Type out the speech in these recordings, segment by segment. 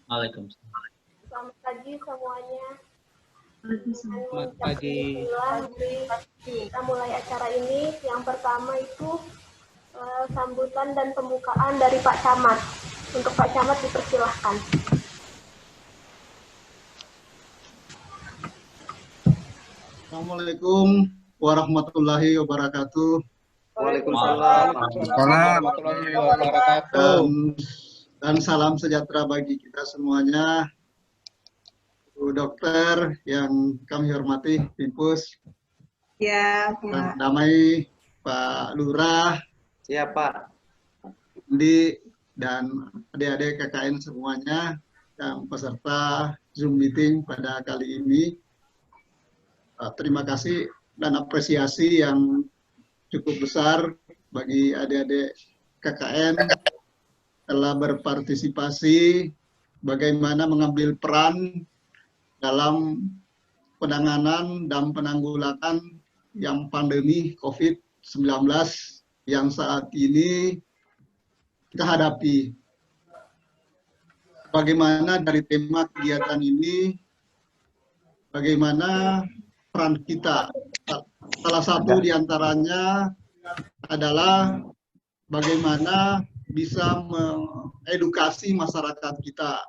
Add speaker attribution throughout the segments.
Speaker 1: Waalaikumsalam.
Speaker 2: Selamat pagi semuanya.
Speaker 3: Selamat pagi.
Speaker 2: Kita mulai acara ini. Yang pertama itu sambutan dan pembukaan dari Pak Camat. Untuk Pak Camat dipersilahkan.
Speaker 4: Assalamualaikum warahmatullahi wabarakatuh.
Speaker 3: Waalaikumsalam warahmatullahi wabarakatuh.
Speaker 4: Dan salam sejahtera bagi kita semuanya. Bu Dokter yang kami hormati, Pimpus.
Speaker 5: Ya,
Speaker 4: Pak Damai, Pak Lurah.
Speaker 3: Siapa?
Speaker 4: Di dan adik-adik KKN semuanya yang peserta Zoom meeting pada kali ini. Terima kasih dan apresiasi yang cukup besar bagi adik-adik KKN telah berpartisipasi bagaimana mengambil peran dalam penanganan dan penanggulangan yang pandemi COVID-19 yang saat ini kita hadapi. Bagaimana dari tema kegiatan ini, bagaimana peran kita. Salah satu diantaranya adalah bagaimana bisa mengedukasi masyarakat kita.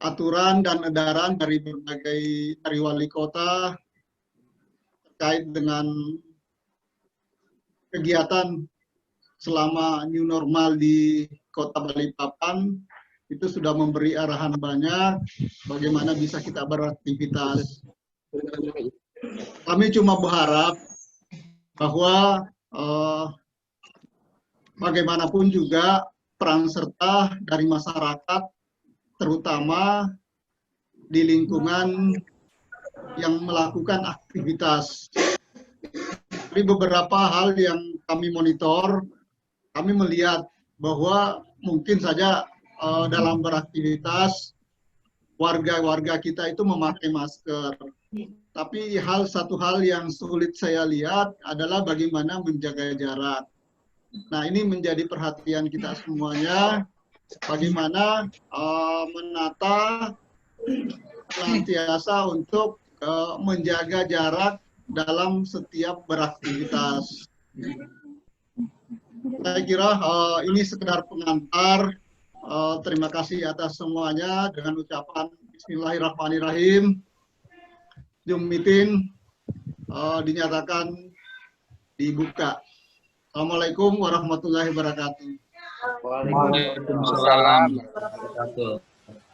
Speaker 4: Aturan dan edaran dari wali kota terkait dengan kegiatan selama new normal di Kota Balikpapan itu sudah memberi arahan banyak bagaimana bisa kita beraktivitas. Kami cuma berharap bahwa bagaimanapun juga peran serta dari masyarakat, terutama di lingkungan yang melakukan aktivitas. Dari beberapa hal yang kami monitor, kami melihat bahwa mungkin saja dalam beraktivitas warga-warga kita itu memakai masker. Tapi satu hal yang sulit saya lihat adalah bagaimana menjaga jarak. Nah, ini menjadi perhatian kita semuanya, bagaimana menata senantiasa untuk menjaga jarak dalam setiap beraktivitas. Saya kira ini sekedar pengantar. Terima kasih atas semuanya dengan ucapan Bismillahirrahmanirrahim. Zoom meeting dinyatakan dibuka. Assalamualaikum warahmatullahi wabarakatuh.
Speaker 1: Waalaikumsalam warahmatullahi.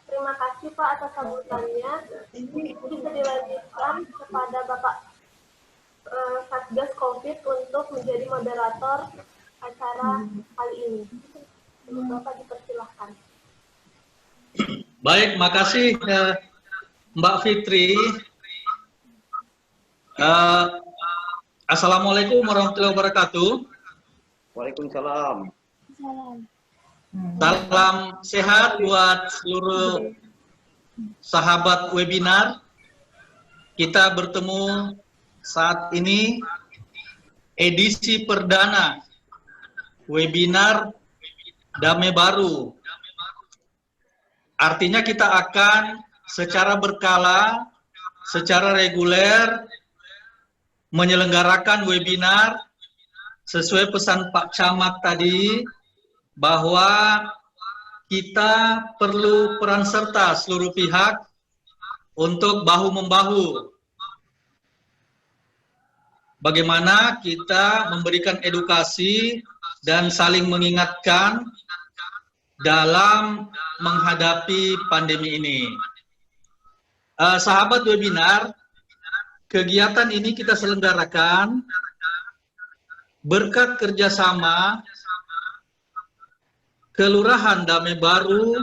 Speaker 2: Terima kasih Pak atas sambutannya. Bisa dilanjutkan kepada Bapak Satgas COVID untuk menjadi moderator acara kali ini. Bapak dipersilahkan.
Speaker 1: Baik, makasih Mbak Fitri. Assalamualaikum warahmatullahi wabarakatuh.
Speaker 3: Waalaikumsalam.
Speaker 1: Salam sehat buat seluruh sahabat webinar. Kita bertemu saat ini edisi perdana webinar Damai Baru. Artinya kita akan secara berkala, secara reguler menyelenggarakan webinar sesuai pesan Pak Camat tadi, bahwa kita perlu peran serta seluruh pihak untuk bahu-membahu. Bagaimana kita memberikan edukasi dan saling mengingatkan dalam menghadapi pandemi ini. Sahabat webinar, kegiatan ini kita selenggarakan berkat kerjasama Kelurahan Damai Baru,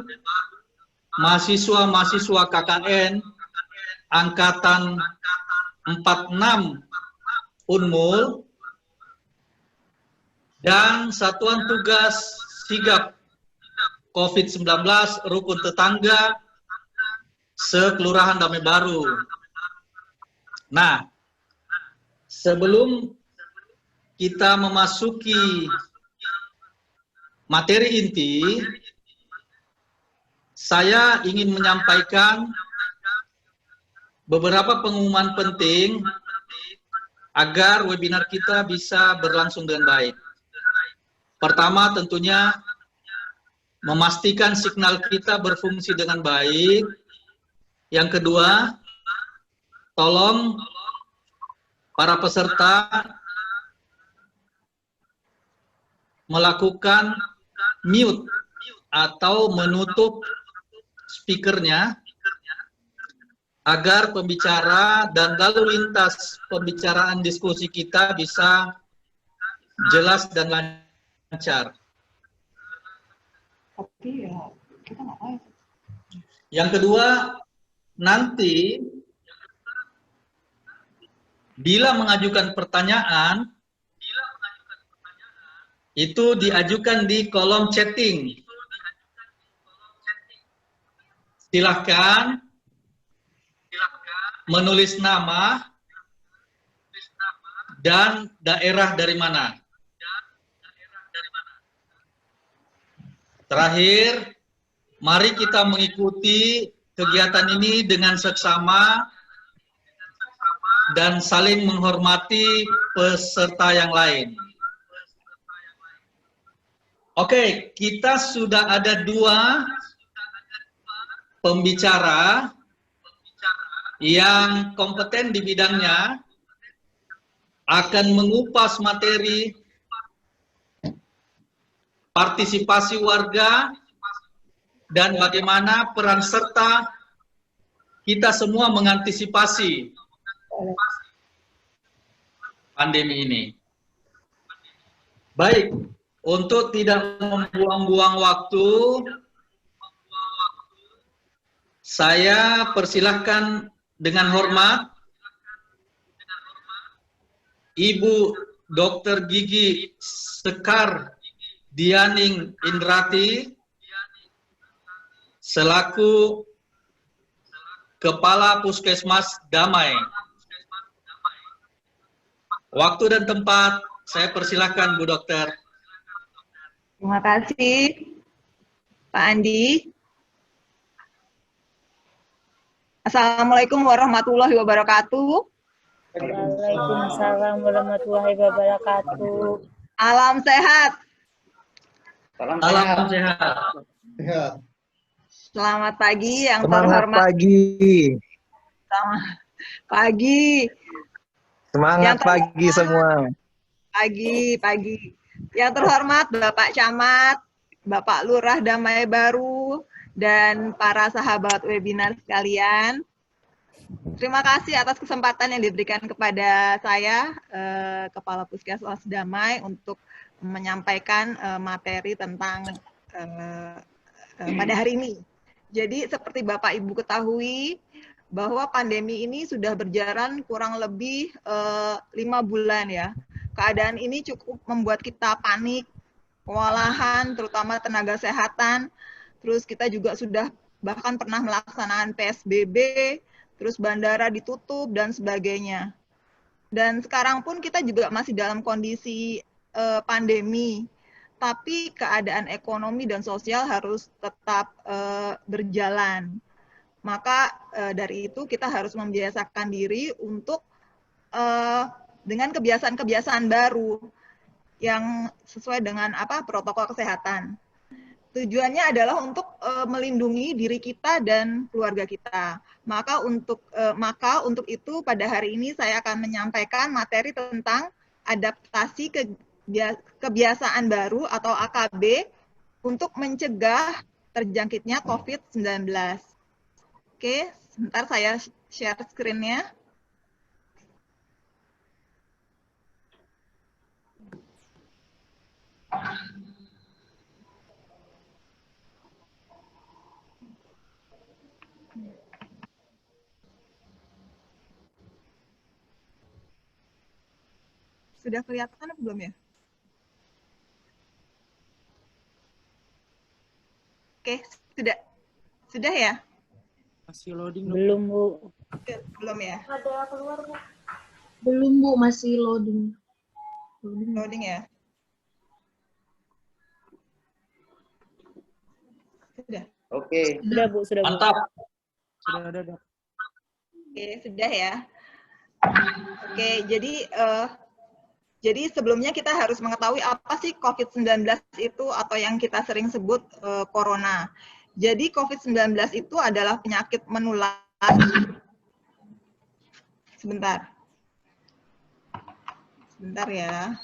Speaker 1: mahasiswa-mahasiswa KKN Angkatan 46 Unmul, dan Satuan Tugas Sigap COVID-19 Rukun Tetangga se-Kelurahan Damai Baru. Nah, sebelum kita memasuki materi inti, saya ingin menyampaikan beberapa pengumuman penting agar webinar kita bisa berlangsung dengan baik. Pertama, tentunya memastikan signal kita berfungsi dengan baik. Yang kedua, tolong para peserta melakukan mute atau menutup speakernya agar pembicara dan lalu lintas pembicaraan diskusi kita bisa jelas dan lancar. Yang kedua, nanti bila mengajukan pertanyaan, itu diajukan di kolom chatting. Silahkan menulis nama dan daerah dari mana. Terakhir, mari kita mengikuti kegiatan ini dengan seksama dan saling menghormati peserta yang lain. Oke, kita sudah ada 2 pembicara yang kompeten di bidangnya akan mengupas materi partisipasi warga dan bagaimana peran serta kita semua mengantisipasi pandemi ini. Baik, untuk tidak membuang-buang waktu, saya persilahkan dengan hormat Ibu Dr. Gigi Sekar Dianing Indrati selaku Kepala Puskesmas Damai. Waktu dan tempat saya persilahkan Bu Dokter.
Speaker 5: Terima kasih, Pak Andi. Assalamualaikum warahmatullahi wabarakatuh.
Speaker 6: Waalaikumsalam warahmatullahi wabarakatuh.
Speaker 5: Alam sehat.
Speaker 3: Salam
Speaker 1: Salam sehat.
Speaker 4: Sehat.
Speaker 5: Selamat pagi yang
Speaker 7: Semangat
Speaker 5: terhormat.
Speaker 7: pagi.
Speaker 5: Selamat pagi.
Speaker 7: Semangat pagi semua.
Speaker 5: Pagi. Yang terhormat Bapak Camat, Bapak Lurah Damai Baru, dan para sahabat webinar sekalian. Terima kasih atas kesempatan yang diberikan kepada saya, Kepala Puskesmas Damai, untuk menyampaikan materi tentang pada hari ini. Jadi seperti Bapak Ibu ketahui, bahwa pandemi ini sudah berjalan kurang lebih 5 bulan ya. Keadaan ini cukup membuat kita panik, kewalahan, terutama tenaga kesehatan. Terus kita juga sudah bahkan pernah melaksanakan PSBB, terus bandara ditutup dan sebagainya. Dan sekarang pun kita juga masih dalam kondisi pandemi, tapi keadaan ekonomi dan sosial harus tetap berjalan. Maka dari itu kita harus membiasakan diri untuk dengan kebiasaan-kebiasaan baru yang sesuai dengan protokol kesehatan. Tujuannya adalah untuk melindungi diri kita dan keluarga kita. Maka untuk itu pada hari ini saya akan menyampaikan materi tentang adaptasi kebiasaan baru atau AKB untuk mencegah terjangkitnya COVID-19. Oke, sebentar saya share screen-nya. Sudah kelihatan atau belum ya? Oke, sudah ya?
Speaker 6: Masih loading. Belum, Bu.
Speaker 5: Belum ya?
Speaker 2: Ada keluar, Bu.
Speaker 6: Belum, Bu, masih loading.
Speaker 5: Loading ya? Sudah.
Speaker 3: Oke.
Speaker 6: Sudah Bu, sudah Bu.
Speaker 1: Mantap.
Speaker 6: Sudah ada, Dok.
Speaker 5: Oke, sudah ya. Oke, jadi sebelumnya kita harus mengetahui apa sih COVID-19 itu atau yang kita sering sebut corona. Jadi COVID-19 itu adalah penyakit menular. Sebentar ya.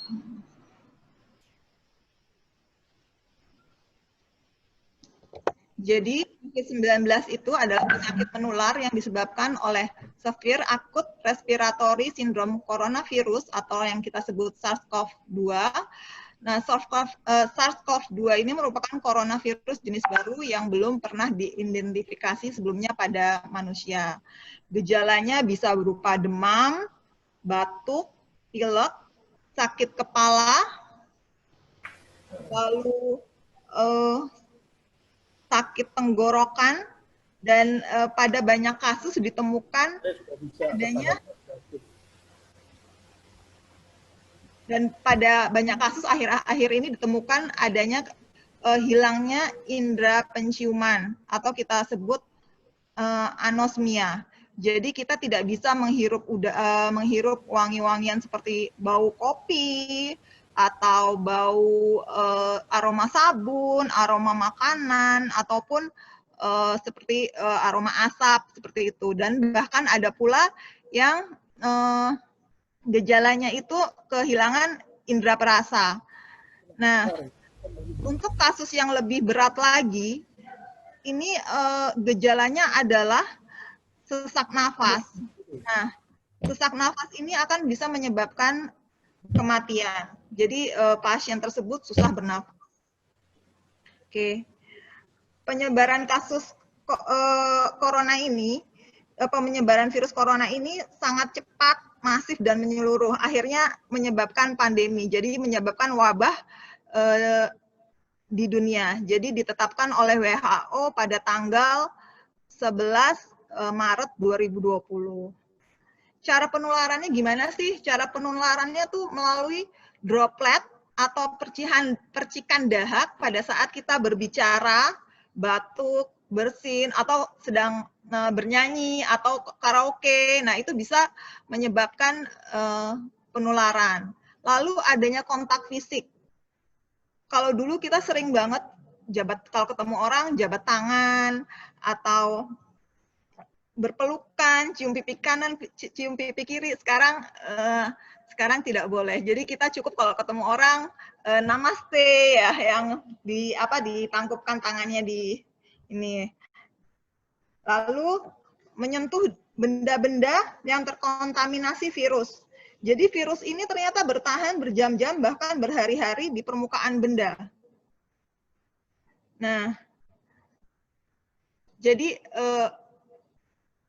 Speaker 5: Jadi COVID-19 itu adalah penyakit menular yang disebabkan oleh Severe Acute Respiratory Syndrome Coronavirus atau yang kita sebut SARS-CoV-2. Nah, SARS-CoV-2 ini merupakan coronavirus jenis baru yang belum pernah diidentifikasi sebelumnya pada manusia. Gejalanya bisa berupa demam, batuk, pilek, sakit kepala, lalu sakit tenggorokan, dan pada banyak kasus ditemukan adanya akhir-akhir ini ditemukan adanya hilangnya indera penciuman atau kita sebut anosmia. Jadi kita tidak bisa menghirup wangi-wangian seperti bau kopi atau bau aroma sabun, aroma makanan, ataupun seperti aroma asap seperti itu. Dan bahkan ada pula yang gejalanya itu kehilangan indera perasa. Nah, untuk kasus yang lebih berat lagi, ini gejalanya adalah sesak nafas. Nah, sesak nafas ini akan bisa menyebabkan kematian. Jadi pasien tersebut susah bernafas. Oke. Penyebaran kasus corona ini, penyebaran virus corona ini sangat cepat, masif dan menyeluruh. Akhirnya menyebabkan pandemi. Jadi menyebabkan wabah di dunia. Jadi ditetapkan oleh WHO pada tanggal 11 Maret 2020. Cara penularannya gimana sih? Cara penularannya tuh melalui droplet atau percikan dahak pada saat kita berbicara, batuk, bersin, atau sedang bernyanyi atau karaoke. Nah, itu bisa menyebabkan penularan. Lalu adanya kontak fisik. Kalau dulu kita sering banget kalau ketemu orang jabat tangan atau berpelukan, cium pipi kanan, cium pipi kiri. Sekarang tidak boleh. Jadi kita cukup kalau ketemu orang namaste ya, yang ditangkupkan tangannya di ini. Lalu menyentuh benda-benda yang terkontaminasi virus. Jadi virus ini ternyata bertahan berjam-jam bahkan berhari-hari di permukaan benda. Nah, jadi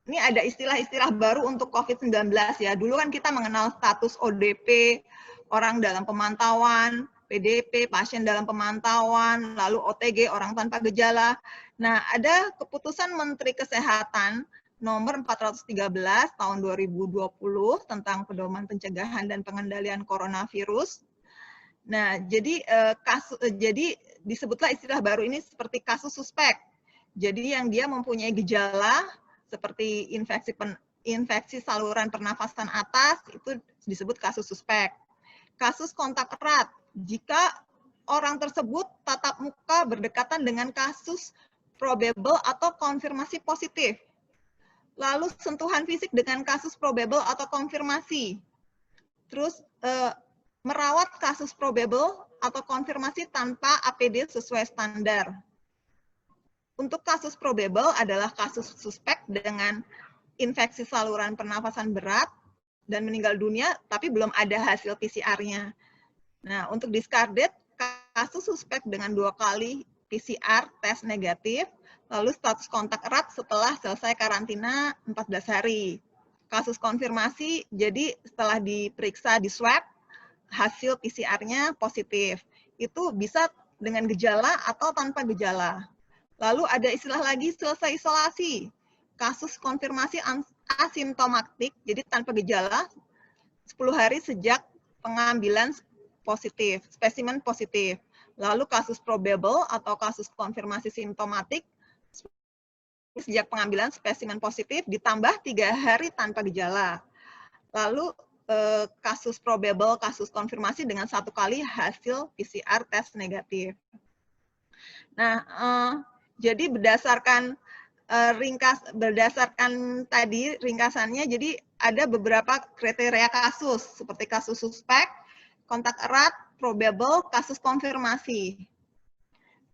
Speaker 5: ini ada istilah-istilah baru untuk COVID-19 ya. Dulu kan kita mengenal status ODP, orang dalam pemantauan, PDP, pasien dalam pemantauan, lalu OTG, orang tanpa gejala. Nah, ada keputusan Menteri Kesehatan nomor 413 tahun 2020 tentang pedoman pencegahan dan pengendalian coronavirus. Nah, jadi disebutlah istilah baru ini seperti kasus suspek. Jadi yang dia mempunyai gejala seperti infeksi saluran pernafasan atas, itu disebut kasus suspek. Kasus kontak erat, jika orang tersebut tatap muka berdekatan dengan kasus probable atau konfirmasi positif. Lalu sentuhan fisik dengan kasus probable atau konfirmasi. Terus merawat kasus probable atau konfirmasi tanpa APD sesuai standar. Untuk kasus probable adalah kasus suspek dengan infeksi saluran pernafasan berat dan meninggal dunia, tapi belum ada hasil PCR-nya. Nah, untuk discarded, kasus suspek dengan 2 kali PCR tes negatif, lalu status kontak erat setelah selesai karantina 14 hari. Kasus konfirmasi, jadi setelah diperiksa di swab, hasil PCR-nya positif. Itu bisa dengan gejala atau tanpa gejala. Lalu ada istilah lagi selesai isolasi. Kasus konfirmasi asimptomatik, jadi tanpa gejala, 10 hari sejak pengambilan positif, spesimen positif. Lalu kasus probable atau kasus konfirmasi simptomatik sejak pengambilan spesimen positif ditambah 3 hari tanpa gejala. Lalu kasus probable, kasus konfirmasi dengan 1 kali hasil PCR tes negatif. Nah, jadi berdasarkan berdasarkan tadi ringkasannya, jadi ada beberapa kriteria kasus seperti kasus suspek, kontak erat, probable, kasus konfirmasi.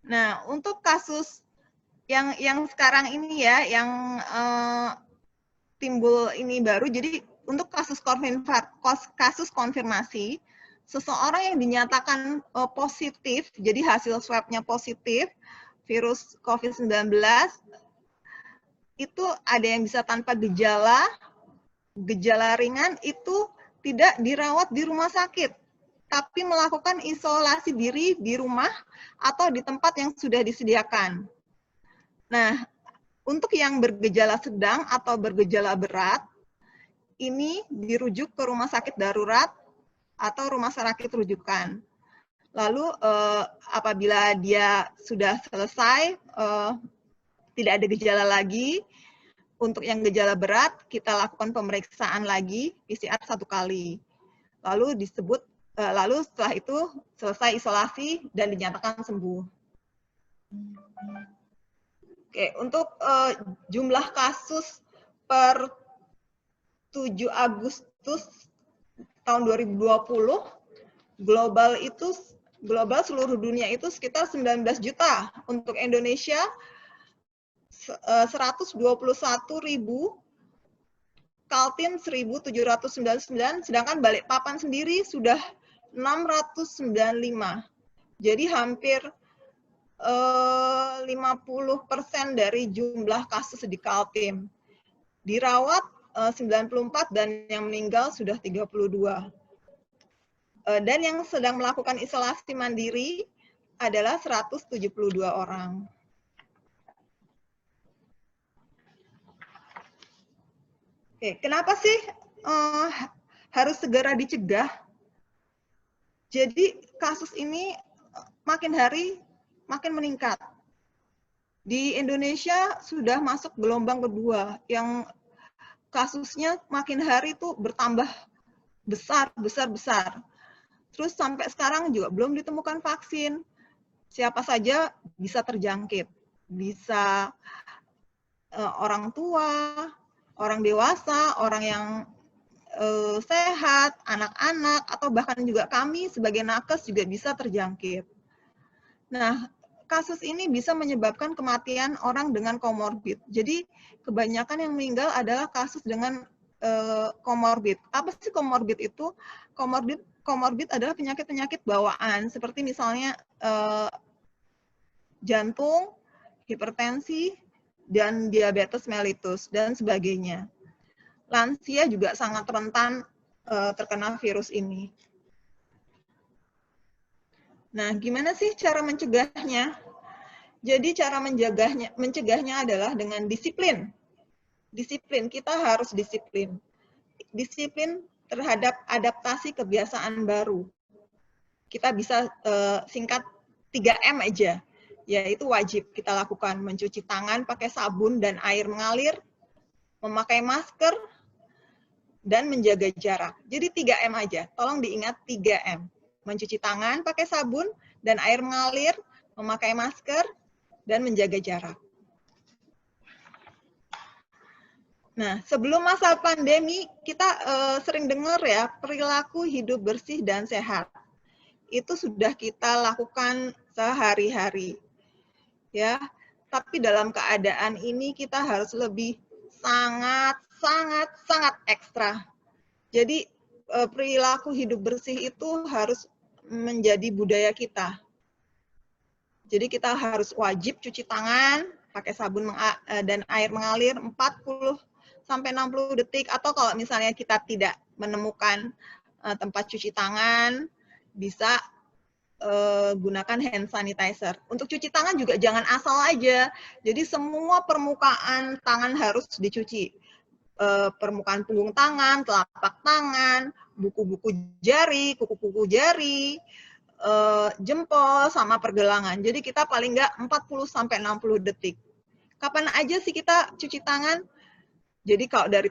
Speaker 5: Nah, untuk kasus yang sekarang ini ya, yang timbul ini baru, jadi untuk kasus konfirmasi, seseorang yang dinyatakan positif, jadi hasil swab-nya positif, virus COVID-19, itu ada yang bisa tanpa gejala, gejala ringan itu tidak dirawat di rumah sakit, tapi melakukan isolasi diri di rumah atau di tempat yang sudah disediakan. Nah, untuk yang bergejala sedang atau bergejala berat, ini dirujuk ke rumah sakit darurat atau rumah sakit rujukan. Lalu apabila dia sudah selesai, tidak ada gejala lagi, untuk yang gejala berat kita lakukan pemeriksaan lagi PCR 1 kali. Lalu lalu setelah itu selesai isolasi dan dinyatakan sembuh. Oke, untuk jumlah kasus per 7 Agustus tahun 2020, global seluruh dunia itu sekitar 19 juta. Untuk Indonesia 121.000, Kaltim 1.799, sedangkan Balikpapan sendiri sudah 695. Jadi hampir 50% dari jumlah kasus di Kaltim. Dirawat 94 dan yang meninggal sudah 32. Dan yang sedang melakukan isolasi mandiri adalah 172 orang. Oke, kenapa sih harus segera dicegah? Jadi kasus ini makin hari makin meningkat. Di Indonesia sudah masuk gelombang kedua yang kasusnya makin hari itu bertambah besar. Terus sampai sekarang juga belum ditemukan vaksin. Siapa saja bisa terjangkit. Bisa orang tua, orang dewasa, orang yang sehat, anak-anak, atau bahkan juga kami sebagai nakes juga bisa terjangkit. Nah, kasus ini bisa menyebabkan kematian orang dengan komorbid. Jadi, kebanyakan yang meninggal adalah kasus dengan komorbid. Apa sih komorbid itu? Komorbid adalah penyakit-penyakit bawaan, seperti misalnya jantung, hipertensi, dan diabetes mellitus, dan sebagainya. Lansia juga sangat rentan terkena virus ini. Nah, gimana sih cara mencegahnya? Jadi cara mencegahnya adalah dengan disiplin. Disiplin, kita harus disiplin. Disiplin terhadap adaptasi kebiasaan baru. Kita bisa singkat 3M aja, yaitu wajib kita lakukan: mencuci tangan pakai sabun dan air mengalir, memakai masker, dan menjaga jarak. Jadi 3M aja, tolong diingat 3M. Mencuci tangan pakai sabun dan air mengalir, memakai masker, dan menjaga jarak. Nah, sebelum masa pandemi, kita sering dengar ya, perilaku hidup bersih dan sehat. Itu sudah kita lakukan sehari-hari. Ya, tapi dalam keadaan ini kita harus lebih sangat ekstra. Jadi perilaku hidup bersih itu harus menjadi budaya kita. Jadi kita harus wajib cuci tangan pakai sabun dan air mengalir 40-60 detik, atau kalau misalnya kita tidak menemukan tempat cuci tangan, bisa gunakan hand sanitizer. Untuk cuci tangan juga jangan asal aja. Jadi semua permukaan tangan harus dicuci. Permukaan punggung tangan, telapak tangan, buku-buku jari, kuku-kuku jari, jempol, sama pergelangan. Jadi kita paling nggak 40-60 detik. kapan aja sih kita cuci tangan? Jadi kalau dari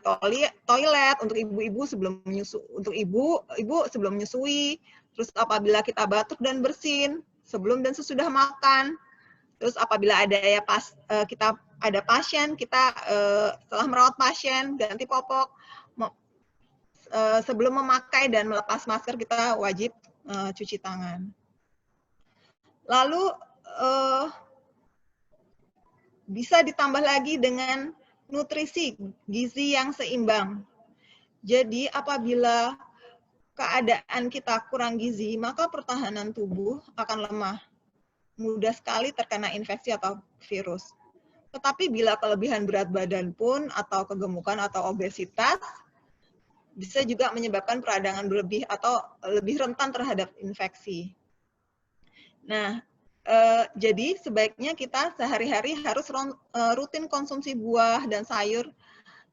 Speaker 5: toilet untuk ibu-ibu sebelum menyusui, untuk ibu sebelum menyusui, terus apabila kita batuk dan bersin sebelum dan sesudah makan, terus apabila ada kita ada pasien, kita setelah merawat pasien ganti popok, sebelum memakai dan melepas masker kita wajib cuci tangan. Lalu bisa ditambah lagi dengan nutrisi, gizi yang seimbang. Jadi apabila keadaan kita kurang gizi, maka pertahanan tubuh akan lemah. Mudah sekali terkena infeksi atau virus. Tetapi bila kelebihan berat badan pun atau kegemukan atau obesitas, bisa juga menyebabkan peradangan berlebih atau lebih rentan terhadap infeksi. Nah, jadi sebaiknya kita sehari-hari harus rutin konsumsi buah dan sayur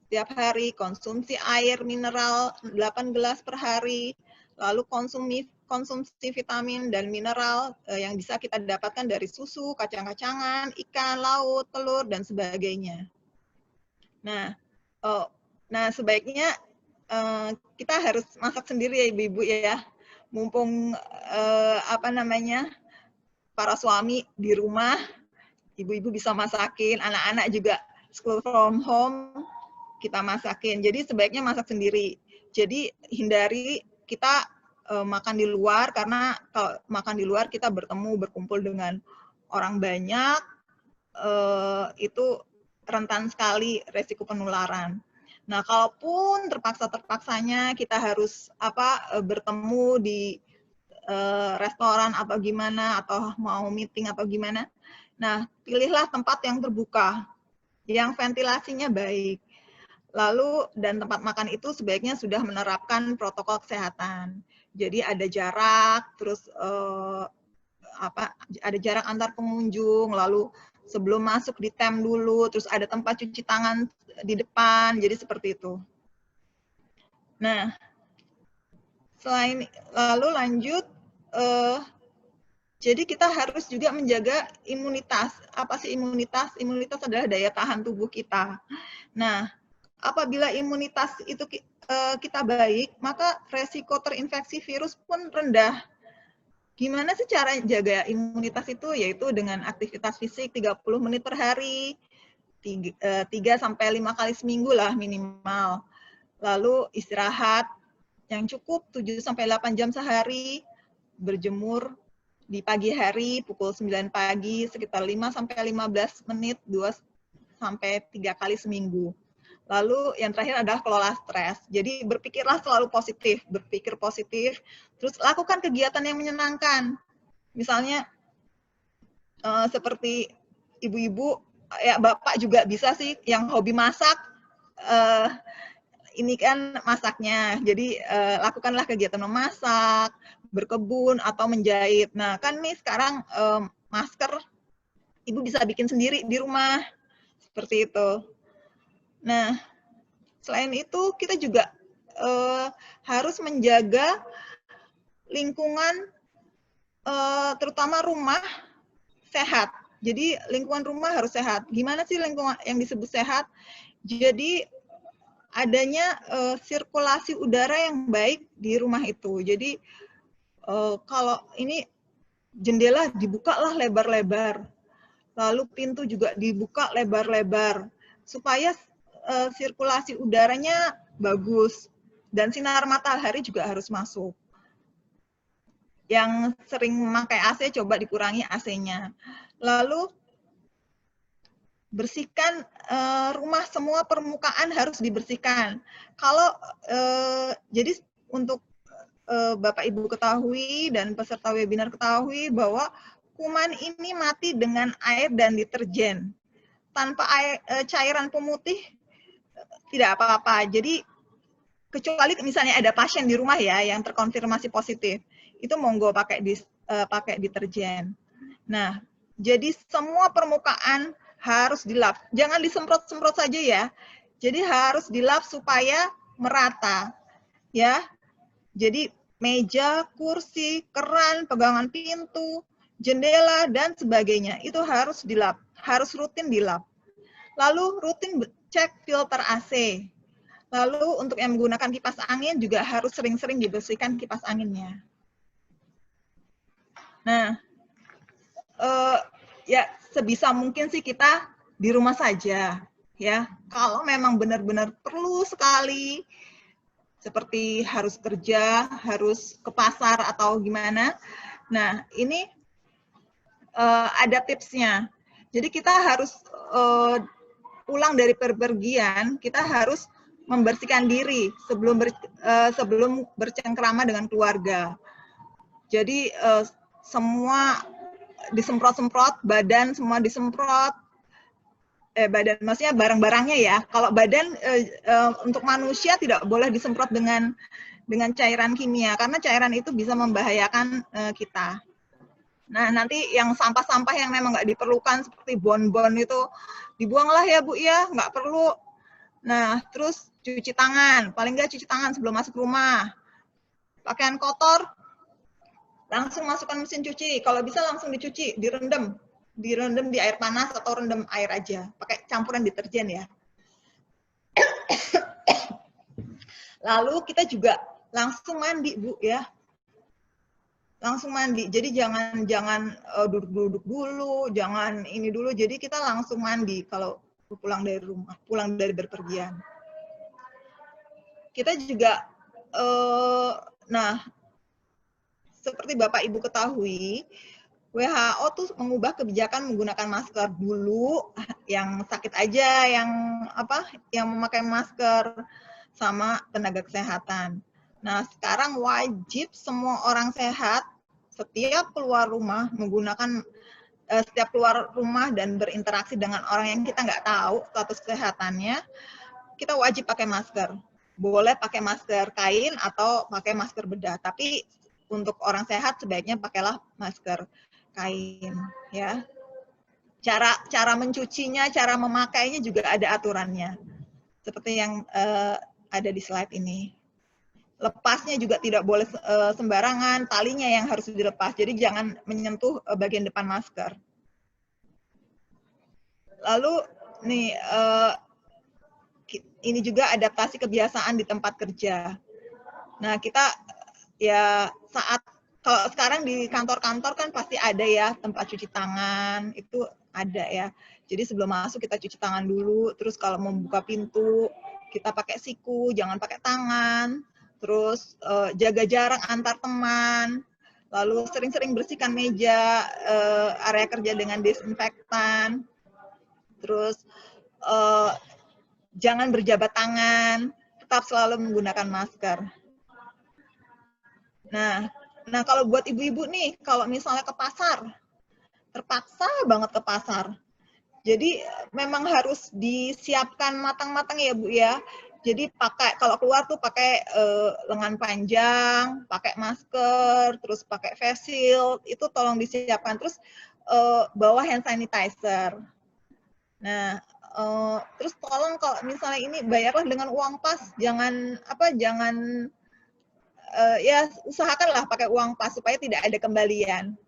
Speaker 5: setiap hari, konsumsi air mineral 8 gelas per hari, lalu konsumsi vitamin dan mineral yang bisa kita dapatkan dari susu, kacang-kacangan, ikan, laut, telur, dan sebagainya. Nah, sebaiknya kita harus masak sendiri ya ibu-ibu ya, mumpung para suami di rumah, ibu-ibu bisa masakin, anak-anak juga school from home, kita masakin. Jadi sebaiknya masak sendiri. Jadi hindari kita makan di luar, karena kalau makan di luar kita berkumpul dengan orang banyak, itu rentan sekali resiko penularan. Nah, kalaupun terpaksa-terpaksanya kita harus bertemu di restoran atau gimana, atau mau meeting atau gimana, nah pilihlah tempat yang terbuka, yang ventilasinya baik. Lalu dan tempat makan itu sebaiknya sudah menerapkan protokol kesehatan. Jadi ada jarak, terus ada jarak antar pengunjung, lalu sebelum masuk ditem dulu, terus ada tempat cuci tangan di depan, jadi seperti itu. Nah, lalu lanjut, jadi kita harus juga menjaga imunitas. Apa sih imunitas? Imunitas adalah daya tahan tubuh kita. Nah, apabila imunitas itu kita baik, maka resiko terinfeksi virus pun rendah. Gimana sih cara jaga imunitas itu? Yaitu dengan aktivitas fisik 30 menit per hari, 3-5 kali seminggu lah minimal. Lalu istirahat yang cukup 7-8 jam sehari, berjemur di pagi hari pukul 9 pagi sekitar 5-15 menit 2-3 kali seminggu. Lalu yang terakhir adalah kelola stres. Jadi berpikirlah selalu positif, berpikir positif, terus lakukan kegiatan yang menyenangkan. Misalnya seperti ibu-ibu, ya bapak juga bisa sih yang hobi masak, ini kan masaknya. Jadi lakukanlah kegiatan memasak, berkebun, atau menjahit. Nah kan nih sekarang masker ibu bisa bikin sendiri di rumah, seperti itu. Nah, selain itu kita juga harus menjaga lingkungan, terutama rumah, sehat. Jadi lingkungan rumah harus sehat. Gimana sih lingkungan yang disebut sehat? Jadi adanya sirkulasi udara yang baik di rumah itu. Jadi kalau ini jendela dibukalah lebar-lebar, lalu pintu juga dibuka lebar-lebar, supaya sirkulasi udaranya bagus, dan sinar matahari juga harus masuk. Yang sering memakai AC, coba dikurangi AC-nya. Lalu bersihkan rumah, semua permukaan harus dibersihkan. Kalau jadi untuk Bapak Ibu ketahui dan peserta webinar ketahui bahwa kuman ini mati dengan air dan deterjen. Tanpa cairan pemutih tidak apa-apa. Jadi kecuali misalnya ada pasien di rumah ya yang terkonfirmasi positif, itu monggo pakai deterjen. Nah, jadi semua permukaan harus dilap. Jangan disemprot-semprot saja ya. Jadi harus dilap supaya merata. Ya. Jadi meja, kursi, keran, pegangan pintu, jendela dan sebagainya itu harus dilap, harus rutin dilap. Lalu rutin cek filter AC. Lalu untuk yang menggunakan kipas angin juga harus sering-sering dibersihkan kipas anginnya. Nah, ya sebisa mungkin sih kita di rumah saja, ya. Kalau memang benar-benar perlu sekali, seperti harus kerja, harus ke pasar atau gimana. Nah, ini ada tipsnya. Jadi kita harus pulang dari perpergian, kita harus membersihkan diri sebelum bercengkrama dengan keluarga. Jadi semua disemprot-semprot, badan semua disemprot, badan maksudnya barang-barangnya ya. Kalau badan untuk manusia tidak boleh disemprot dengan cairan kimia karena cairan itu bisa membahayakan kita. Nah, nanti yang sampah-sampah yang memang nggak diperlukan seperti bon-bon itu dibuanglah ya Bu ya, nggak perlu. Nah, terus cuci tangan, paling nggak cuci tangan sebelum masuk rumah. Pakaian kotor, langsung masukkan mesin cuci. Kalau bisa langsung dicuci, direndam di air panas atau rendam air aja, pakai campuran deterjen ya. Lalu kita juga langsung mandi Bu ya. Langsung mandi. Jadi jangan duduk-duduk dulu, jangan ini dulu. Jadi kita langsung mandi kalau pulang dari rumah, pulang dari berpergian. Kita juga, nah, seperti Bapak Ibu ketahui, WHO tuh mengubah kebijakan menggunakan masker dulu, yang sakit aja, yang memakai masker sama tenaga kesehatan. Nah, sekarang wajib semua orang sehat setiap keluar rumah menggunakan setiap keluar rumah dan berinteraksi dengan orang yang kita nggak tahu status kesehatannya, kita wajib pakai masker. Boleh pakai masker kain atau pakai masker bedah, tapi untuk orang sehat sebaiknya pakailah masker kain, ya. Cara mencucinya, cara memakainya juga ada aturannya, seperti yang ada di slide ini. Lepasnya juga tidak boleh sembarangan, talinya yang harus dilepas, jadi jangan menyentuh bagian depan masker. Lalu nih, ini juga adaptasi kebiasaan di tempat kerja. Nah, kita ya kalau sekarang di kantor-kantor kan pasti ada ya tempat cuci tangan, itu ada ya. Jadi sebelum masuk kita cuci tangan dulu, terus kalau membuka pintu kita pakai siku, jangan pakai tangan. Terus jaga jarak antar teman. Lalu sering-sering bersihkan meja, area kerja dengan disinfektan. Terus jangan berjabat tangan, tetap selalu menggunakan masker. Nah, kalau buat ibu-ibu nih, kalau misalnya ke pasar, terpaksa banget ke pasar. Jadi memang harus disiapkan matang-matang ya Bu ya. Jadi kalau keluar tuh pakai lengan panjang, pakai masker, terus pakai face shield, itu tolong disiapkan. Terus bawa hand sanitizer. Nah, terus tolong kalau misalnya ini bayarlah dengan uang pas, jangan ya usahakanlah pakai uang pas supaya tidak ada kembalian.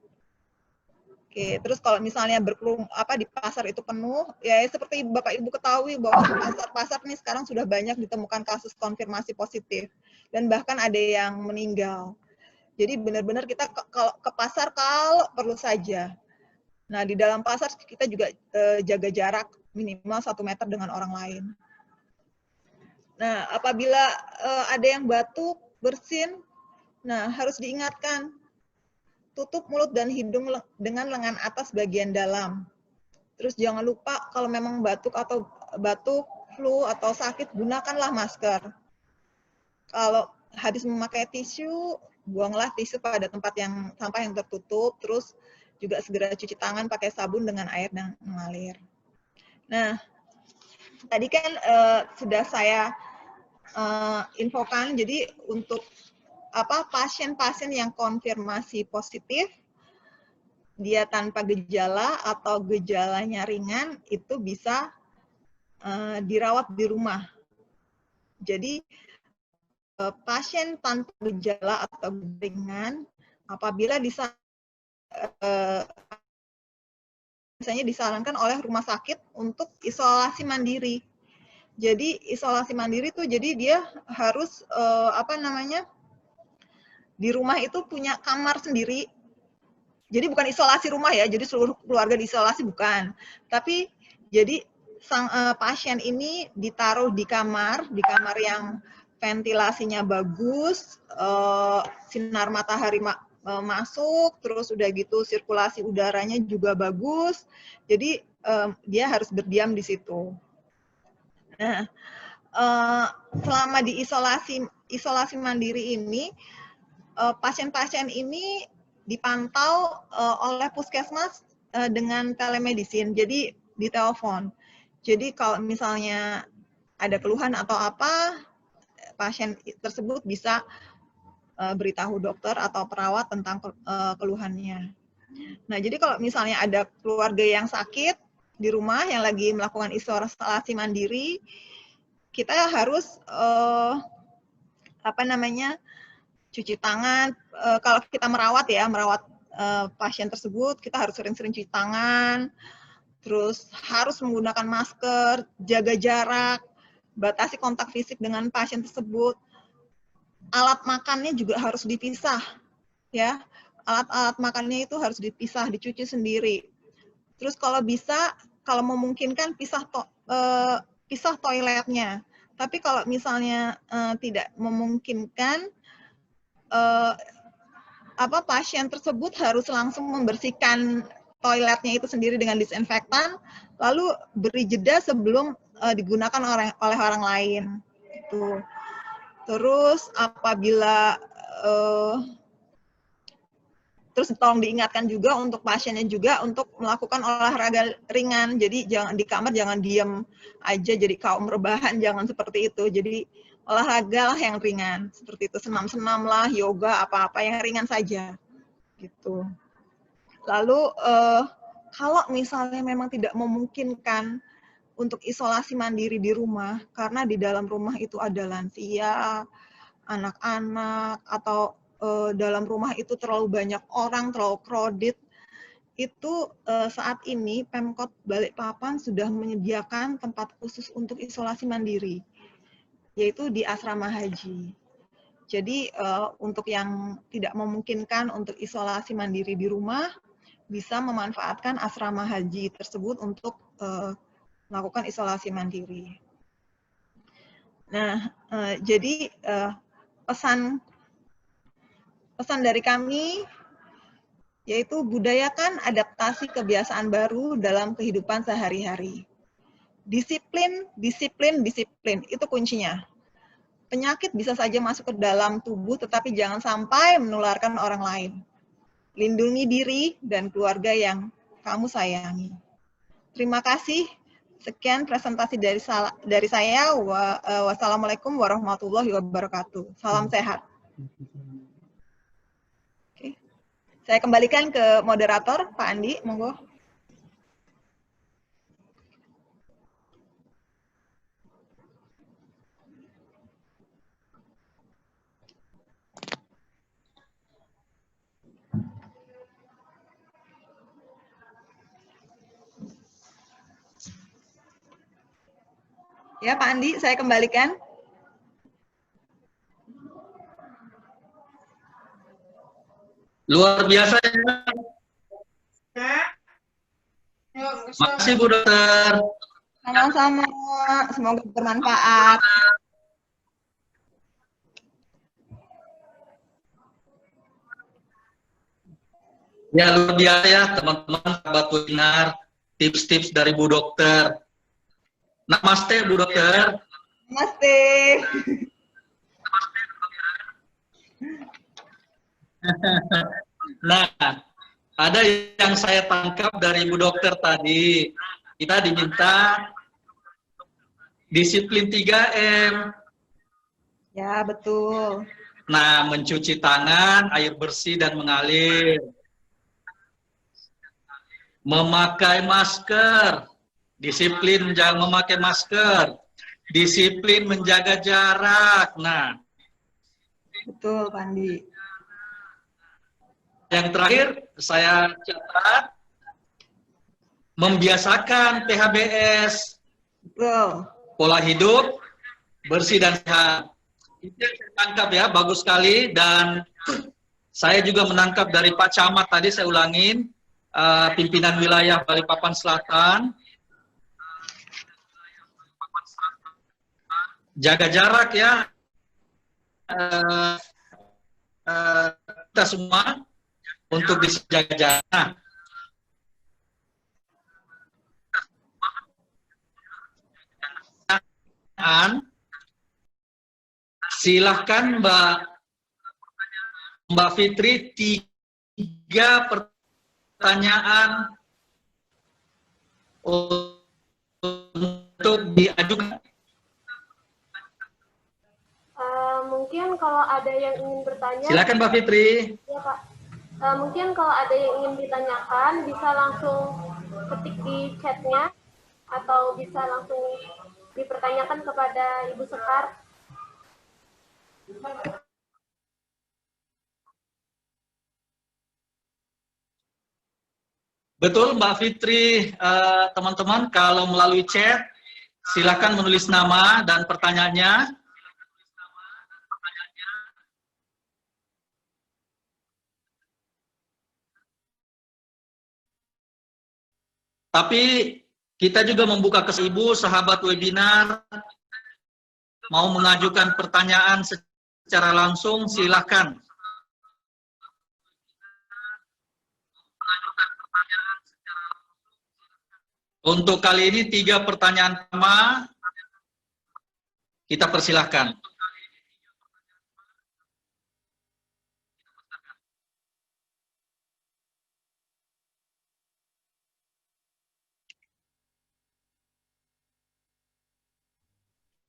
Speaker 5: Oke, terus kalau misalnya di pasar itu penuh, ya seperti Bapak Ibu ketahui bahwa pasar-pasar nih sekarang sudah banyak ditemukan kasus konfirmasi positif dan bahkan ada yang meninggal. Jadi benar-benar kita kalau ke pasar kalau perlu saja. Nah, di dalam pasar kita juga jaga jarak minimal 1 meter dengan orang lain. Nah, apabila ada yang batuk, bersin, nah harus diingatkan, tutup mulut dan hidung dengan lengan atas bagian dalam. Terus jangan lupa kalau memang batuk, flu, atau sakit, gunakanlah masker. Kalau habis memakai tisu, buanglah tisu pada tempat yang sampah yang tertutup, terus juga segera cuci tangan pakai sabun dengan air yang mengalir. Nah, tadi kan sudah saya infokan, jadi untuk pasien-pasien yang konfirmasi positif, dia tanpa gejala atau gejalanya ringan, itu bisa dirawat di rumah. Jadi pasien tanpa gejala atau ringan, apabila biasanya disarankan oleh rumah sakit untuk isolasi mandiri. Jadi isolasi mandiri tuh jadi dia harus di rumah itu punya kamar sendiri. Jadi bukan isolasi rumah ya, jadi seluruh keluarga diisolasi bukan. Tapi jadi sang pasien ini ditaruh di kamar yang ventilasinya bagus, sinar matahari masuk, terus udah gitu sirkulasi udaranya juga bagus. Jadi dia harus berdiam di situ. Nah, selama di isolasi mandiri ini, pasien-pasien ini dipantau oleh puskesmas dengan telemedicine, jadi ditelepon. Jadi kalau misalnya ada keluhan atau apa, pasien tersebut bisa beritahu dokter atau perawat tentang keluhannya. Nah, jadi kalau misalnya ada keluarga yang sakit di rumah yang lagi melakukan isolasi mandiri, kita harus cuci tangan. Kalau kita merawat pasien tersebut, kita harus sering-sering cuci tangan, terus harus menggunakan masker, jaga jarak, batasi kontak fisik dengan pasien tersebut. Alat makannya juga harus dipisah, ya. Alat-alat makannya itu harus dipisah, dicuci sendiri. Terus kalau bisa, kalau memungkinkan pisah toiletnya. Tapi kalau misalnya tidak memungkinkan, pasien tersebut harus langsung membersihkan toiletnya itu sendiri dengan disinfektan, lalu beri jeda sebelum digunakan oleh orang lain. Gitu. Terus apabila terus tolong diingatkan juga untuk pasiennya juga untuk melakukan olahraga ringan. Jadi jangan di kamar jangan diem aja jadi kaum rebahan, jangan seperti itu. Jadi olahraga lah yang ringan, seperti itu, senam-senam lah, yoga, apa-apa yang ringan saja, gitu. Lalu kalau misalnya memang tidak memungkinkan untuk isolasi mandiri di rumah, karena di dalam rumah itu ada lansia, anak-anak, atau dalam rumah itu terlalu banyak orang, terlalu crowded, itu saat ini Pemkot Balikpapan sudah menyediakan tempat khusus untuk isolasi mandiri, yaitu di asrama haji. Jadi untuk yang tidak memungkinkan untuk isolasi mandiri di rumah, bisa memanfaatkan asrama haji tersebut untuk melakukan isolasi mandiri. Nah, jadi pesan dari kami yaitu budayakan adaptasi kebiasaan baru dalam kehidupan sehari-hari. Disiplin, disiplin, disiplin, itu kuncinya. Penyakit bisa saja masuk ke dalam tubuh, tetapi jangan sampai menularkan orang lain. Lindungi diri dan keluarga yang kamu sayangi. Terima kasih. Sekian presentasi dari saya. Wassalamualaikum warahmatullahi wabarakatuh. Salam sehat. Oke. Saya kembalikan ke moderator, Pak Andi, monggo. Ya, Pak Andi, saya kembalikan.
Speaker 1: Luar biasa ya. Makasih Bu Dokter.
Speaker 5: Sama-sama, semoga bermanfaat.
Speaker 1: Ya, luar biasa ya teman-teman sahabat webinar, tips-tips dari Bu Dokter. Namaste Bu Dokter.
Speaker 5: Namaste.
Speaker 1: Nah, ada yang saya tangkap dari Bu Dokter tadi. Kita diminta disiplin 3M.
Speaker 5: Ya, betul.
Speaker 1: Nah, mencuci tangan, air bersih dan mengalir. Memakai masker. Disiplin jangan memakai masker. Disiplin menjaga jarak. Nah,
Speaker 5: betul, Pandi.
Speaker 1: Yang terakhir saya catat, membiasakan PHBS,
Speaker 5: Betul.
Speaker 1: pola hidup bersih dan sehat. Itu yang saya tangkap ya, bagus sekali. Dan saya juga menangkap dari Pak Camat tadi, saya ulangin, pimpinan wilayah Balikpapan Selatan, jaga jarak ya, kita semua untuk bisa jaga jarak. Silahkan Mbak Fitri, 3 pertanyaan untuk diajukan.
Speaker 2: Mungkin kalau ada yang ingin bertanya.
Speaker 1: Silakan Mbak Fitri.
Speaker 2: Ya Pak. Mungkin kalau ada yang ingin ditanyakan bisa langsung ketik di chatnya atau bisa langsung dipertanyakan kepada Ibu Sekar.
Speaker 1: Betul Mbak Fitri, teman-teman kalau melalui chat silakan menulis nama dan pertanyaannya. Tapi kita juga membuka ke ibu sahabat webinar mau mengajukan pertanyaan secara langsung, silakan. Untuk kali ini 3 pertanyaan pertama kita persilahkan.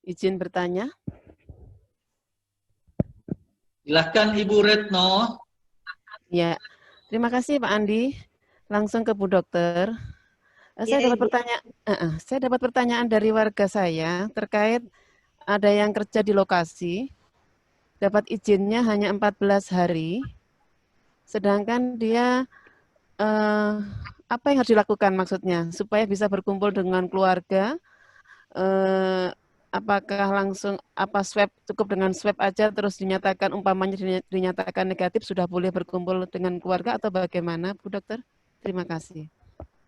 Speaker 6: Izin bertanya.
Speaker 1: Silahkan Ibu Retno.
Speaker 6: Ya, terima kasih Pak Andi. Langsung ke Bu Dokter. Saya dapat pertanyaan dari warga saya terkait ada yang kerja di lokasi, dapat izinnya hanya 14 hari, sedangkan dia apa yang harus dilakukan maksudnya supaya bisa berkumpul dengan keluarga? Apakah langsung swab, cukup dengan swab aja terus dinyatakan umpamanya dinyatakan negatif sudah boleh berkumpul dengan keluarga atau bagaimana Bu Dokter? Terima kasih.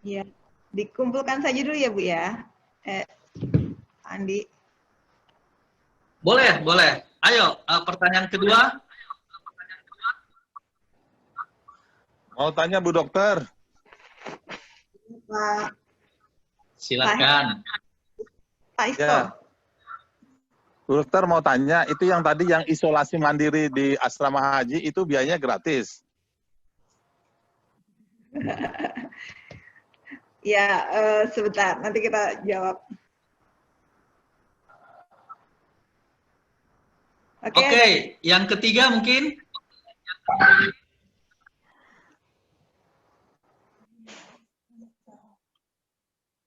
Speaker 5: Ya, dikumpulkan saja dulu ya Bu ya. Andi.
Speaker 1: Boleh, boleh. Ayo, pertanyaan kedua.
Speaker 8: Mau tanya Bu Dokter.
Speaker 5: Pak.
Speaker 1: Silakan.
Speaker 5: Pak Isto.
Speaker 8: Ya. Bu Dokter mau tanya, itu yang tadi yang isolasi mandiri di asrama haji itu biayanya gratis?
Speaker 5: Ya, sebentar, nanti kita jawab.
Speaker 1: Oke, yang ketiga mungkin.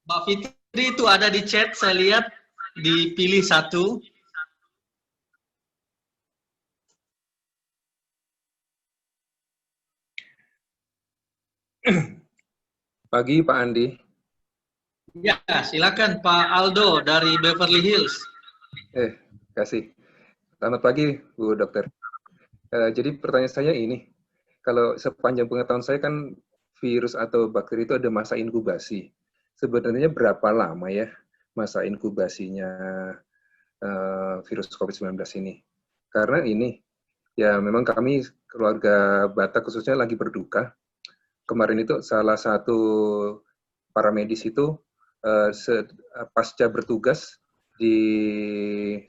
Speaker 1: Mbak Fitri itu ada di chat, saya lihat dipilih 1.
Speaker 9: Pagi Pak Andi.
Speaker 1: Ya, silakan Pak Aldo dari Beverly Hills.
Speaker 9: Kasih. Selamat pagi Bu Dokter. Jadi pertanyaan saya ini, kalau sepanjang pengetahuan saya kan virus atau bakteri itu ada masa inkubasi. Sebenarnya berapa lama ya masa inkubasinya virus COVID-19 ini? Karena ini, ya memang kami keluarga Batak khususnya lagi berduka. Kemarin itu salah satu paramedis itu pasca bertugas di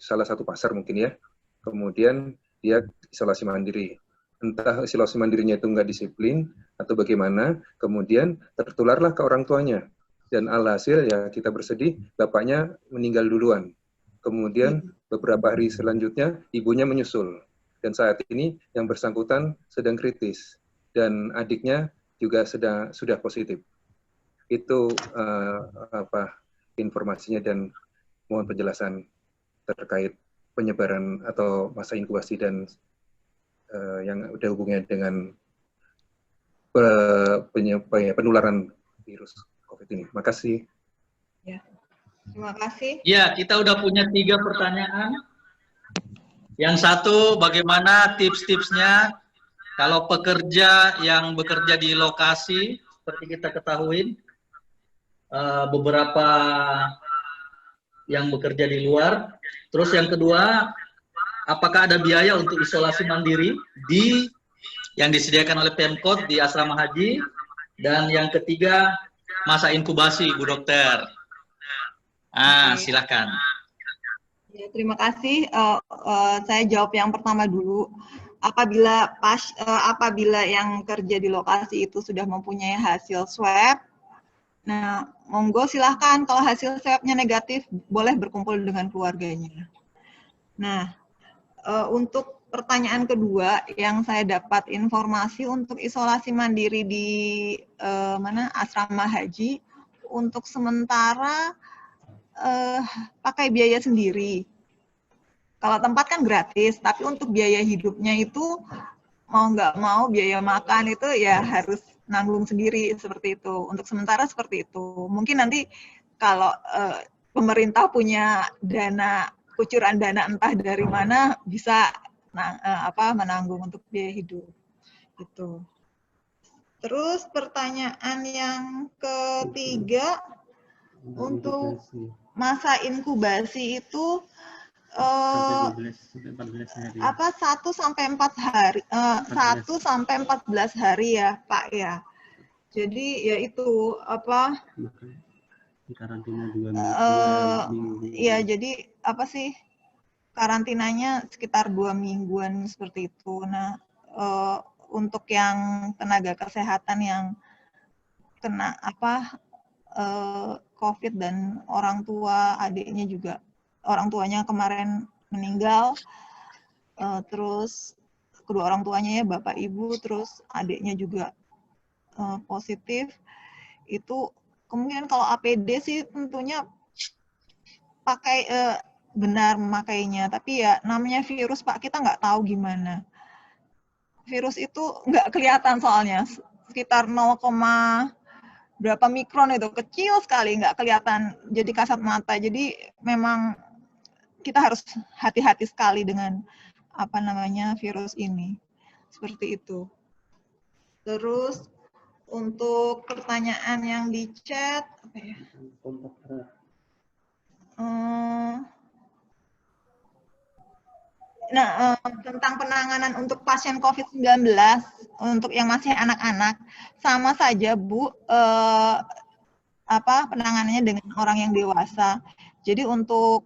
Speaker 9: salah satu pasar mungkin ya, kemudian dia isolasi mandiri. Entah isolasi mandirinya itu nggak disiplin atau bagaimana, kemudian tertularlah ke orang tuanya. Dan alhasil ya kita bersedih, bapaknya meninggal duluan. Kemudian beberapa hari selanjutnya ibunya menyusul. Dan saat ini yang bersangkutan sedang kritis. Dan adiknya juga sudah positif. Itu informasinya dan mohon penjelasan terkait penyebaran atau masa inkubasi dan yang ada hubungannya dengan penularan virus COVID-19. seperti ini. Makasih.
Speaker 5: Ya. Terima kasih.
Speaker 1: Ya, kita udah punya 3 pertanyaan. Yang satu, bagaimana tips-tipsnya kalau pekerja yang bekerja di lokasi, seperti kita ketahui, beberapa yang bekerja di luar. Terus yang kedua, apakah ada biaya untuk isolasi mandiri yang disediakan oleh Pemkot di asrama haji? Dan yang ketiga, masa inkubasi, Bu Dokter. Silakan.
Speaker 5: Ya, terima kasih. Saya jawab yang pertama dulu. Apabila yang kerja di lokasi itu sudah mempunyai hasil swab, nah monggo silahkan, kalau hasil swabnya negatif boleh berkumpul dengan keluarganya. Nah, untuk pertanyaan kedua yang saya dapat informasi untuk isolasi mandiri di asrama haji, untuk sementara pakai biaya sendiri. Kalau tempat kan gratis, tapi untuk biaya hidupnya itu mau nggak mau biaya makan itu ya harus nanggung sendiri, seperti itu. Untuk sementara seperti itu. Mungkin nanti kalau pemerintah punya kucuran dana entah dari mana bisa menanggung untuk biaya hidup. Gitu. Terus pertanyaan yang ketiga, untuk masa inkubasi itu 1 sampai 14 hari ya Pak ya. Jadi ya itu
Speaker 3: karantina 2 minggu.
Speaker 5: Ya jadi karantinanya sekitar 2 mingguan seperti itu. Nah, untuk yang tenaga kesehatan yang kena COVID dan orang tua adiknya juga, orang tuanya kemarin meninggal, terus kedua orang tuanya ya bapak ibu, terus adiknya juga positif, itu kemungkinan kalau APD sih tentunya pakai benar memakainya, tapi ya namanya virus Pak, kita nggak tahu gimana. Virus itu nggak kelihatan soalnya, sekitar 0, berapa mikron itu, kecil sekali, nggak kelihatan jadi kasat mata. Jadi memang kita harus hati-hati sekali dengan virus ini. Seperti itu. Terus untuk pertanyaan yang di chat, tentang penanganan untuk pasien COVID-19 untuk yang masih anak-anak, sama saja Bu, penanganannya dengan orang yang dewasa. Jadi untuk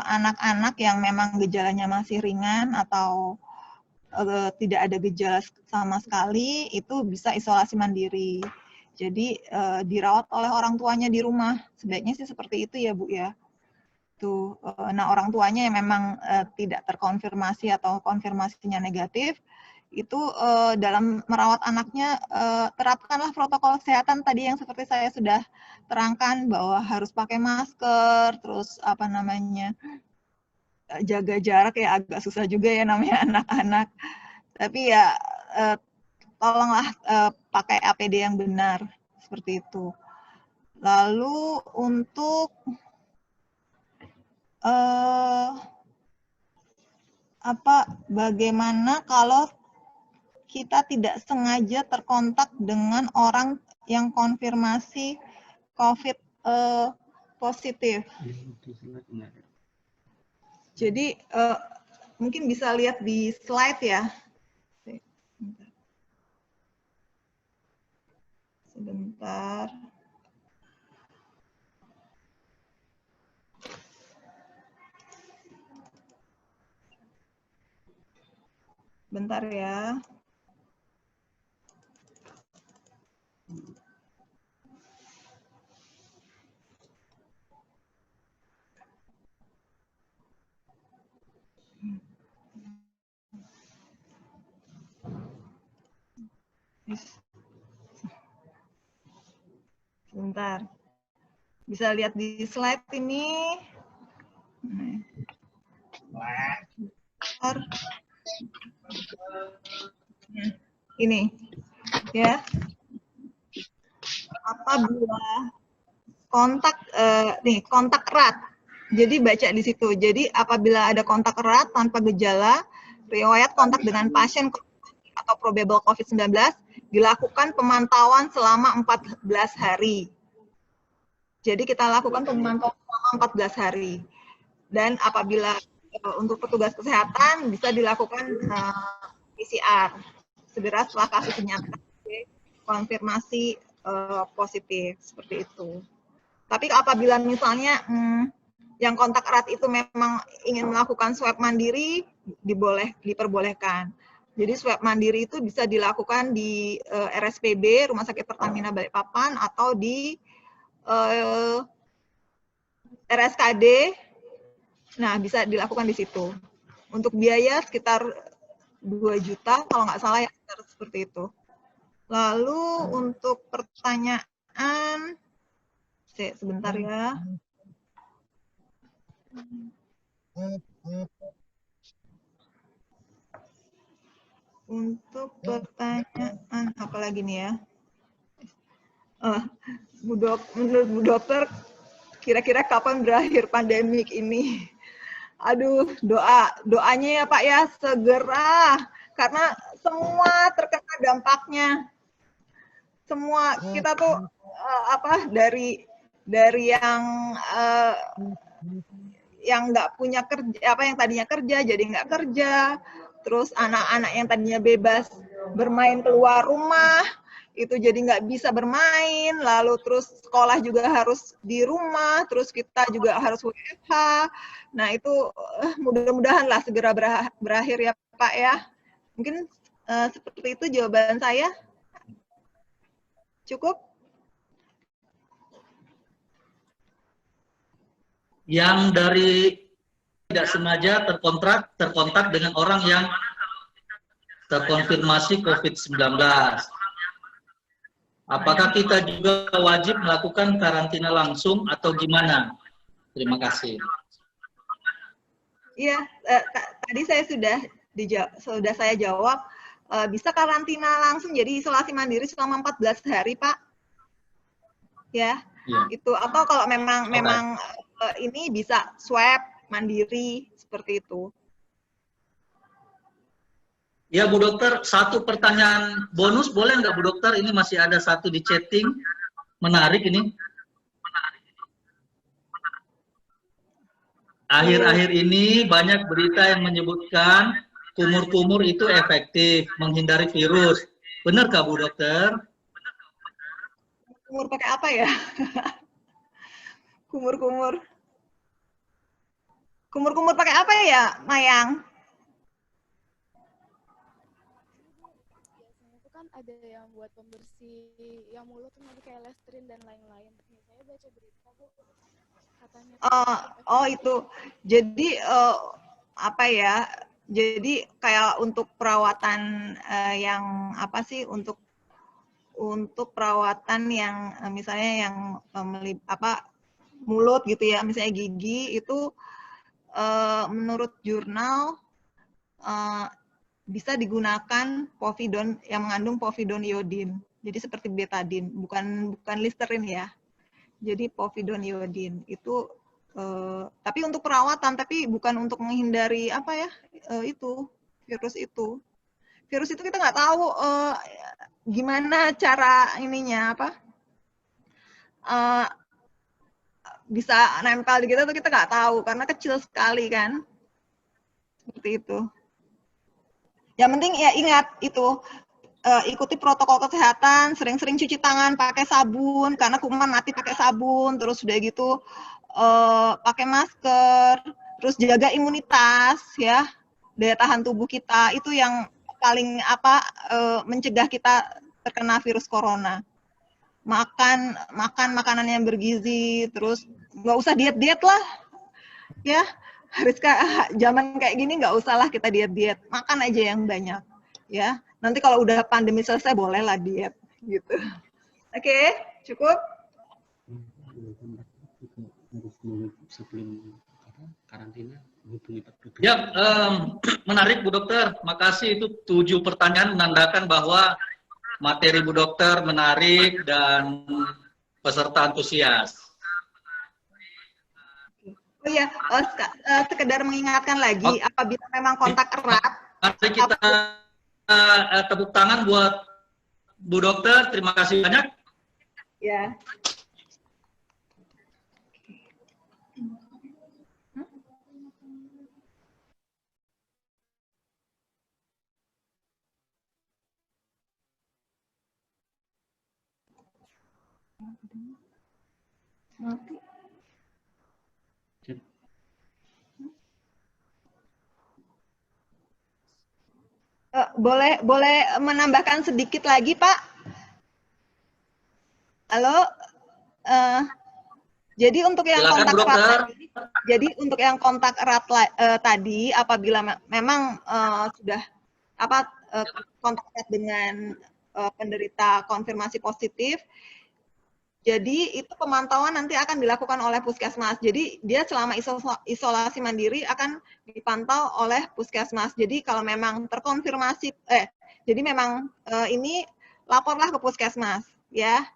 Speaker 5: anak-anak yang memang gejalanya masih ringan atau tidak ada gejala sama sekali, itu bisa isolasi mandiri. Jadi dirawat oleh orang tuanya di rumah. Sebaiknya sih seperti itu ya Bu ya. Nah, orang tuanya yang memang tidak terkonfirmasi atau konfirmasinya negatif, itu dalam merawat anaknya terapkanlah protokol kesehatan tadi yang seperti saya sudah terangkan, bahwa harus pakai masker, terus jaga jarak, ya agak susah juga ya namanya anak-anak. Tapi ya tolonglah pakai APD yang benar, seperti itu. Lalu untuk bagaimana kalau kita tidak sengaja terkontak dengan orang yang konfirmasi COVID positif. Jadi mungkin bisa lihat di slide ya. Sebentar. Bentar ya. Sebentar. Bisa lihat di slide ini. Ini ya. apabila kontak erat. Jadi baca di situ. Jadi apabila ada kontak erat tanpa gejala, riwayat kontak dengan pasien atau probable COVID-19, dilakukan pemantauan selama 14 hari. Jadi kita lakukan pemantauan selama 14 hari. Dan apabila untuk petugas kesehatan bisa dilakukan PCR segera setelah kasus dinyatakan konfirmasi positif, seperti itu. Tapi apabila misalnya yang kontak erat itu memang ingin melakukan swab mandiri, diperbolehkan. Jadi swab mandiri itu bisa dilakukan di RSPB, Rumah Sakit Pertamina Balikpapan, atau di RSKD. Nah, bisa dilakukan di situ. Untuk biaya sekitar 2 juta, kalau nggak salah ya, seperti itu. Lalu untuk pertanyaan, sebentar ya. Untuk pertanyaan apa lagi nih ya? Menurut Bu Dokter, kira-kira kapan berakhir pandemik ini? Aduh, doanya ya Pak ya, segera, karena semua terkena dampaknya. Semua kita tuh dari yang nggak punya kerja, yang tadinya kerja jadi nggak kerja, terus anak-anak yang tadinya bebas bermain keluar rumah itu jadi nggak bisa bermain, lalu terus sekolah juga harus di rumah, terus kita juga harus WFH. Nah itu mudah-mudahan lah segera berakhir ya Pak ya. Mungkin seperti itu jawaban saya. Cukup?
Speaker 1: Yang dari tidak sengaja terkontak dengan orang yang terkonfirmasi COVID-19. Apakah kita juga wajib melakukan karantina langsung atau gimana? Terima kasih.
Speaker 5: Iya, tadi saya sudah saya jawab, bisa karantina langsung, jadi isolasi mandiri selama 14 hari, Pak. Ya, itu. Atau kalau memang ini bisa swab mandiri seperti itu.
Speaker 1: Ya Bu Dokter, satu pertanyaan bonus boleh nggak Bu Dokter? Ini masih ada satu di chatting, menarik ini. Akhir-akhir ini banyak berita yang menyebutkan kumur-kumur itu efektif menghindari virus. Benarkah Bu Dokter?
Speaker 5: Kumur pakai apa ya? Kumur-kumur. Kumur-kumur pakai apa ya, Mayang?
Speaker 10: Biasanya itu kan ada yang buat pembersih yang mulut, nanti kayak Listerine dan lain-lain. Saya baca berita Bu, katanya.
Speaker 5: Oh itu. Jadi apa ya? Jadi kayak untuk perawatan yang apa sih? Untuk perawatan yang misalnya yang mulut gitu ya, misalnya gigi itu menurut jurnal bisa digunakan povidone yang mengandung povidone iodin. Jadi seperti betadine, bukan Listerine ya. Jadi povidone iodin itu tapi untuk perawatan, tapi bukan untuk menghindari apa ya itu virus itu. Virus itu kita nggak tahu gimana cara ininya apa bisa nempel di kita tuh kita nggak tahu karena kecil sekali kan, seperti itu. Yang penting ya ingat itu ikuti protokol kesehatan, sering-sering cuci tangan pakai sabun karena kuman mati pakai sabun, terus udah gitu pakai masker, terus jaga imunitas ya, daya tahan tubuh kita itu yang paling mencegah kita terkena virus corona. Makan makanan yang bergizi, terus nggak usah diet lah ya, harus zaman kayak gini nggak usah lah kita diet, makan aja yang banyak ya, nanti kalau udah pandemi selesai bolehlah diet gitu. Oke, cukup.
Speaker 3: Sebelum karantina hubungi Pak Dokter.
Speaker 1: Ya, menarik Bu Dokter, makasih. Itu 7 pertanyaan menandakan bahwa materi Bu Dokter menarik dan peserta antusias.
Speaker 5: Oh iya, sekedar mengingatkan lagi, apabila memang kontak erat.
Speaker 1: Mari kita tepuk tangan buat Bu Dokter. Terima kasih banyak.
Speaker 5: Ya. Boleh menambahkan sedikit lagi, Pak? Halo. Jadi untuk yang
Speaker 1: Silakan,
Speaker 5: kontak
Speaker 1: Bu
Speaker 5: erat
Speaker 1: Dokter.
Speaker 5: tadi, jadi untuk yang kontak erat tadi, apabila memang sudah kontak erat dengan penderita konfirmasi positif, jadi itu pemantauan nanti akan dilakukan oleh puskesmas. Jadi dia selama isolasi mandiri akan dipantau oleh puskesmas. Jadi kalau memang terkonfirmasi, jadi memang ini laporlah ke puskesmas, ya.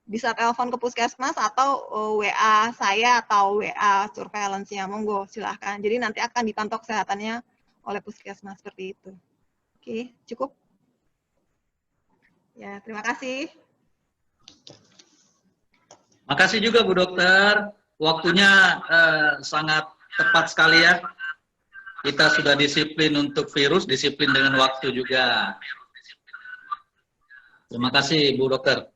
Speaker 5: Bisa telepon ke puskesmas atau WA saya atau WA surveillance-nya, monggo silahkan. Jadi nanti akan dipantau kesehatannya oleh puskesmas seperti itu. Oke, cukup? Ya, terima kasih.
Speaker 1: Makasih juga Bu Dokter. Waktunya sangat tepat sekali ya. Kita sudah disiplin untuk virus, disiplin dengan waktu juga. Terima kasih Bu Dokter.